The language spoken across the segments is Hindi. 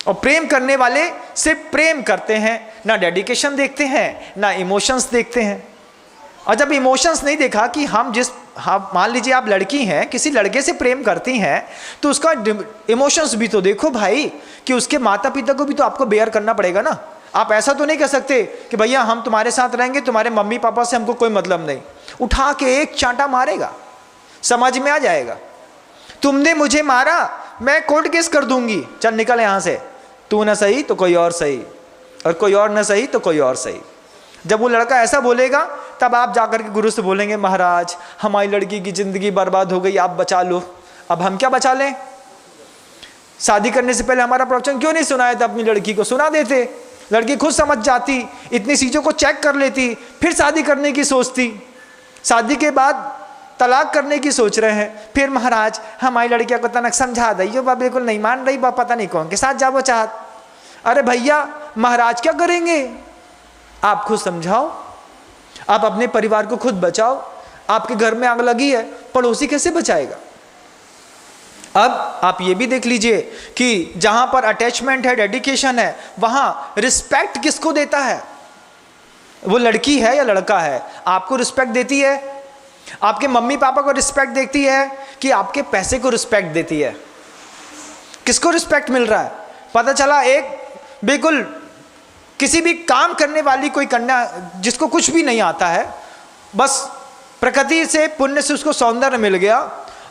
और प्रेम करने वाले सिर्फ प्रेम करते हैं, ना डेडिकेशन देखते हैं, ना इमोशंस देखते हैं। और जब इमोशंस नहीं देखा कि हम मान लीजिए आप लड़की हैं, किसी लड़के से प्रेम करती हैं, तो उसका इमोशंस भी तो देखो भाई, कि उसके माता पिता को भी तो आपको बेयर करना पड़ेगा ना। आप ऐसा तो नहीं कह सकते कि भैया हम तुम्हारे साथ रहेंगे, तुम्हारे मम्मी पापा से हमको कोई मतलब नहीं। उठा के एक चांटा मारेगा, समझ में आ जाएगा। तुमने मुझे मारा, मैं कोर्ट केस कर दूंगी, चल निकल यहां से, तू ना सही तो कोई और सही, और कोई और ना सही तो कोई और सही। जब वो लड़का ऐसा बोलेगा तब आप जाकर के गुरु से बोलेंगे, महाराज हमारी लड़की की जिंदगी बर्बाद हो गई, आप बचा लो। अब हम क्या बचा लें? शादी करने से पहले हमारा प्रवचन क्यों नहीं सुनाया था? अपनी लड़की को सुना देते, लड़की खुद समझ जाती, इतनी चीज़ों को चेक कर लेती, फिर शादी करने की सोचती। शादी के बाद तलाक करने की सोच रहे हैं, फिर महाराज हमारी लड़कियां को तनक समझा दी, बा बिल्कुल नहीं मान रही, बा पता नहीं कौन के साथ जाओ चाहत। अरे भैया महाराज क्या करेंगे? आप खुद समझाओ, आप अपने परिवार को खुद बचाओ। आपके घर में आग लगी है, पड़ोसी कैसे बचाएगा? अब आप ये भी देख लीजिए कि जहां पर अटैचमेंट है, डेडिकेशन है, वहां रिस्पेक्ट किसको देता है? वो लड़की है या लड़का है? आपको रिस्पेक्ट देती है? आपके मम्मी पापा को रिस्पेक्ट देती है कि आपके पैसे को रिस्पेक्ट देती है? किसको रिस्पेक्ट मिल रहा है? पता चला एक बिल्कुल किसी भी काम करने वाली कोई कन्या जिसको कुछ भी नहीं आता है, बस प्रकृति से पुण्य से उसको सौंदर्य मिल गया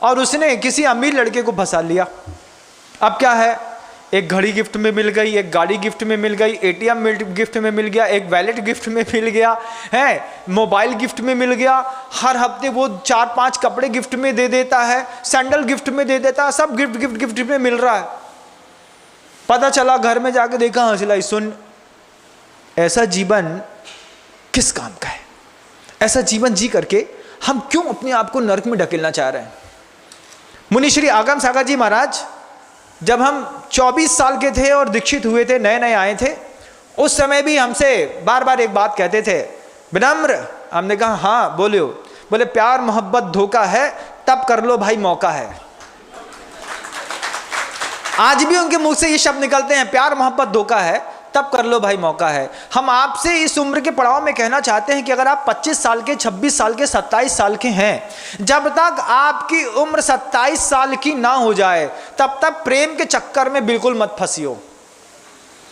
और उसने किसी अमीर लड़के को फंसा लिया। अब क्या है? एक घड़ी गिफ्ट में मिल गई, एक गाड़ी गिफ्ट में मिल गई, एटीएम गिफ्ट में मिल गया, एक वैलेट गिफ्ट में मिल गया है, मोबाइल गिफ्ट में मिल गया, हर हफ्ते वो 4-5 कपड़े गिफ्ट में दे देता है, सैंडल गिफ्ट में दे देता है, सब गिफ्ट में मिल रहा है। पता चला घर में जाके देखा, हंसलाई, सुन ऐसा जीवन किस काम का है? ऐसा जीवन जी करके हम क्यों अपने आप को नरक में ढकेलना चाह रहे हैं? मुनि श्री आगम सागर जी महाराज जब हम 24 साल के थे और दीक्षित हुए थे, नए नए आए थे, उस समय भी हमसे बार बार एक बात कहते थे, विनम्र। हमने कहा हाँ बोलियो। बोले प्यार मोहब्बत धोखा है, तब कर लो भाई मौका है। आज भी उनके मुंह से ये शब्द निकलते हैं, प्यार मोहब्बत धोखा है, तब कर लो भाई मौका है। हम आपसे इस उम्र के पड़ाव में कहना चाहते हैं कि अगर आप 25 साल के, 26 साल के, 27 साल के हैं, जब तक आपकी उम्र 27 साल की ना हो जाए तब तक प्रेम के चक्कर में बिल्कुल मत फंसियो,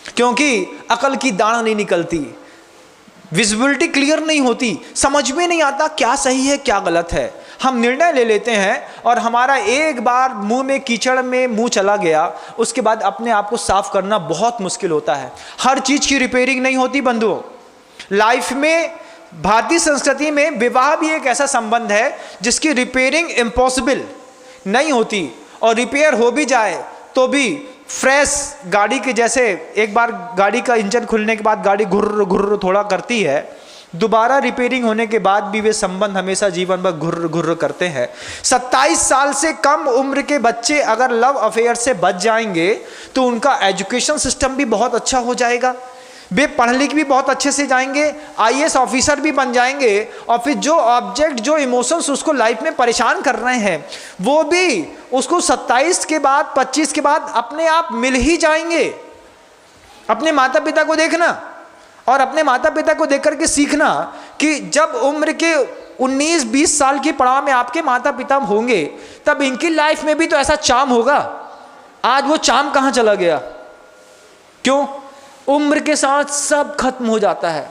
क्योंकि अकल की दाढ़ नहीं निकलती, विजिबिलिटी क्लियर नहीं होती, समझ में नहीं आता क्या सही है क्या गलत है। हम निर्णय ले लेते हैं और हमारा एक बार मुंह में कीचड़ में मुंह चला गया, उसके बाद अपने आप को साफ करना बहुत मुश्किल होता है। हर चीज की रिपेयरिंग नहीं होती बंधुओं। लाइफ में, भारतीय संस्कृति में विवाह भी एक ऐसा संबंध है जिसकी रिपेयरिंग इम्पॉसिबल नहीं होती, और रिपेयर हो भी जाए तो भी फ्रेश गाड़ी के जैसे, एक बार गाड़ी का इंजन खुलने के बाद गाड़ी घुर्र घुर्र थोड़ा करती है, दोबारा रिपेयरिंग होने के बाद भी वे संबंध हमेशा जीवन भर घुर्र घुर्र करते हैं। 27 साल से कम उम्र के बच्चे अगर लव अफेयर से बच जाएंगे तो उनका एजुकेशन सिस्टम भी बहुत अच्छा हो जाएगा, वे पढ़ लिख भी बहुत अच्छे से जाएंगे, आईएएस ऑफिसर भी बन जाएंगे, और फिर जो ऑब्जेक्ट, जो इमोशंस उसको लाइफ में परेशान कर रहे हैं वो भी उसको 27 के बाद, 25 के बाद अपने आप मिल ही जाएंगे। अपने माता पिता को देखना और अपने माता पिता को देख करके सीखना कि जब उम्र के 19-20 साल की पड़ाव में आपके माता पिता होंगे तब इनकी लाइफ में भी तो ऐसा चार्म होगा। आज वो चार्म कहाँ चला गया? क्यों? उम्र के साथ सब खत्म हो जाता है।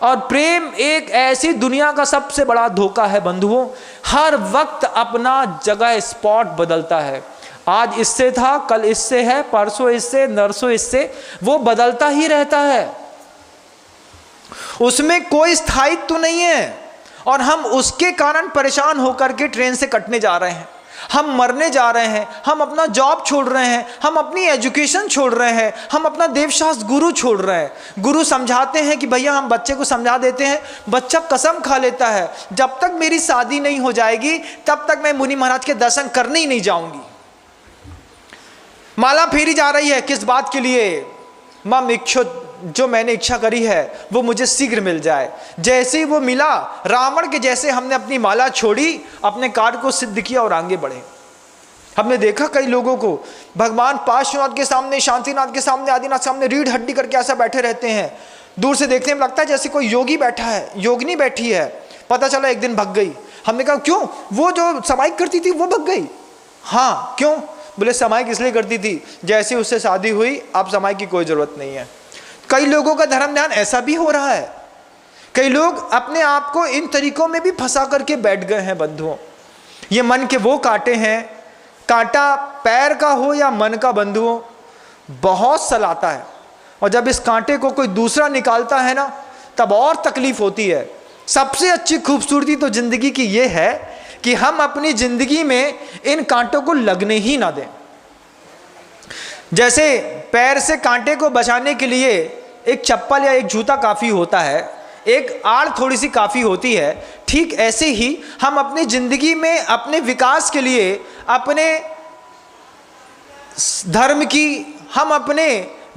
और प्रेम एक ऐसी दुनिया का सबसे बड़ा धोखा है बंधुओं, हर वक्त अपना जगह स्पॉट बदलता है। आज इससे था, कल इससे है, परसों इससे, नरसों इससे, वो बदलता ही रहता है, उसमें कोई स्थायित्व तो नहीं है। और हम उसके कारण परेशान होकर के ट्रेन से कटने जा रहे हैं, हम मरने जा रहे हैं, हम अपना जॉब छोड़ रहे हैं, हम अपनी एजुकेशन छोड़ रहे हैं, हम अपना देवशास्त्र गुरु छोड़ रहे हैं। गुरु समझाते हैं कि भैया, हम बच्चे को समझा देते हैं, बच्चा कसम खा लेता है जब तक मेरी शादी नहीं हो जाएगी तब तक मैं मुनि महाराज के दर्शन करने ही नहीं जाऊंगी। माला फेरी जा रही है, किस बात के लिए? मम इच्छुत, जो मैंने इच्छा करी है वो मुझे शीघ्र मिल जाए। जैसे ही वो मिला, रावण के जैसे हमने अपनी माला छोड़ी, अपने कार्य को सिद्ध किया और आगे बढ़े। हमने देखा कई लोगों को भगवान पार्श्वनाथ के सामने, शांतिनाथ के सामने, आदिनाथ के सामने रीढ़ हड्डी करके ऐसा बैठे रहते हैं। दूर से देखने में लगता है जैसे कोई योगी बैठा है, योगिनी बैठी है। पता चला एक दिन भग गई। हमने कहा क्यों? वो जो समाइक करती थी वो भग गई। हाँ क्यों? बोले समाइक इसलिए करती थी, जैसे उससे शादी हुई अब समाइक की कोई जरूरत नहीं है। कई लोगों का धर्म ध्यान ऐसा भी हो रहा है। कई लोग अपने आप को इन तरीकों में भी फंसा करके बैठ गए हैं बंधुओं। ये मन के वो कांटे हैं, कांटा पैर का हो या मन का बंधुओं, बहुत सलाता है। और जब इस कांटे को कोई दूसरा निकालता है ना, तब और तकलीफ होती है। सबसे अच्छी खूबसूरती तो जिंदगी की ये है कि हम अपनी जिंदगी में इन कांटों को लगने ही ना दें। जैसे पैर से कांटे को बचाने के लिए एक चप्पल या एक जूता काफ़ी होता है, एक आड़ थोड़ी सी काफ़ी होती है, ठीक ऐसे ही हम अपनी ज़िंदगी में अपने विकास के लिए, अपने धर्म की, हम अपने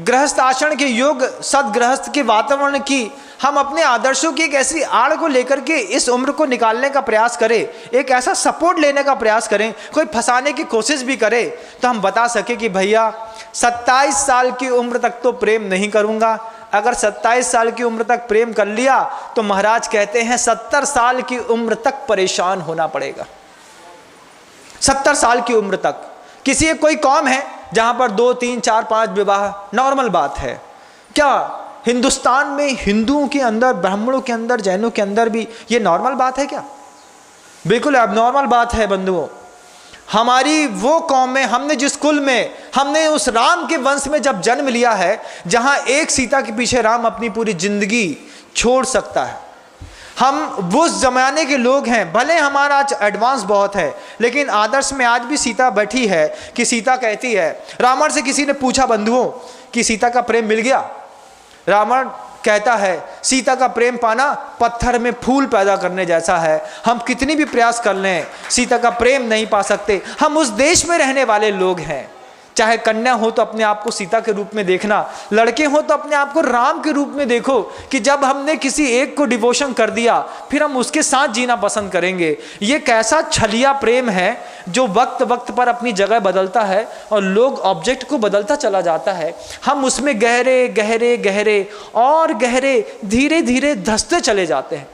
गृहस्थ आचरण के योग सदगृहस्थ के वातावरण की, हम अपने आदर्शों की एक ऐसी आड़ को लेकर के इस उम्र को निकालने का प्रयास करें, एक ऐसा सपोर्ट लेने का प्रयास करें, कोई फंसाने की कोशिश भी करे तो हम बता सके कि भैया 27 साल की उम्र तक तो प्रेम नहीं करूँगा। अगर 27 साल की उम्र तक प्रेम कर लिया तो महाराज कहते हैं 70 साल की उम्र तक परेशान होना पड़ेगा। 70 साल की उम्र तक। किसी कोई कौम है जहाँ पर 2, 3, 4, 5 विवाह नॉर्मल बात है क्या? हिंदुस्तान में हिंदुओं के अंदर, ब्राह्मणों के अंदर, जैनों के अंदर भी ये नॉर्मल बात है क्या? बिल्कुल एबनॉर्मल बात है बंधुओं। हमारी वो कौम में, हमने जिस कुल में, हमने उस राम के वंश में जब जन्म लिया है, जहां एक सीता के पीछे राम अपनी पूरी जिंदगी छोड़ सकता है। हम उस जमाने के लोग हैं। भले हमारा आज एडवांस बहुत है, लेकिन आदर्श में आज भी सीता बैठी है कि सीता कहती है, रावण से किसी ने पूछा बंधुओं कि सीता का प्रेम मिल गया? रावण कहता है सीता का प्रेम पाना पत्थर में फूल पैदा करने जैसा है। हम कितनी भी प्रयास कर लें सीता का प्रेम नहीं पा सकते। हम उस देश में रहने वाले लोग हैं। चाहे कन्या हो तो अपने आप को सीता के रूप में देखना, लड़के हो तो अपने आप को राम के रूप में देखो कि जब हमने किसी एक को डिवोशन कर दिया फिर हम उसके साथ जीना पसंद करेंगे। ये कैसा छलिया प्रेम है जो वक्त वक्त पर अपनी जगह बदलता है और लोग ऑब्जेक्ट को बदलता चला जाता है। हम उसमें गहरे गहरे गहरे और गहरे धीरे धीरे धंसते चले जाते हैं।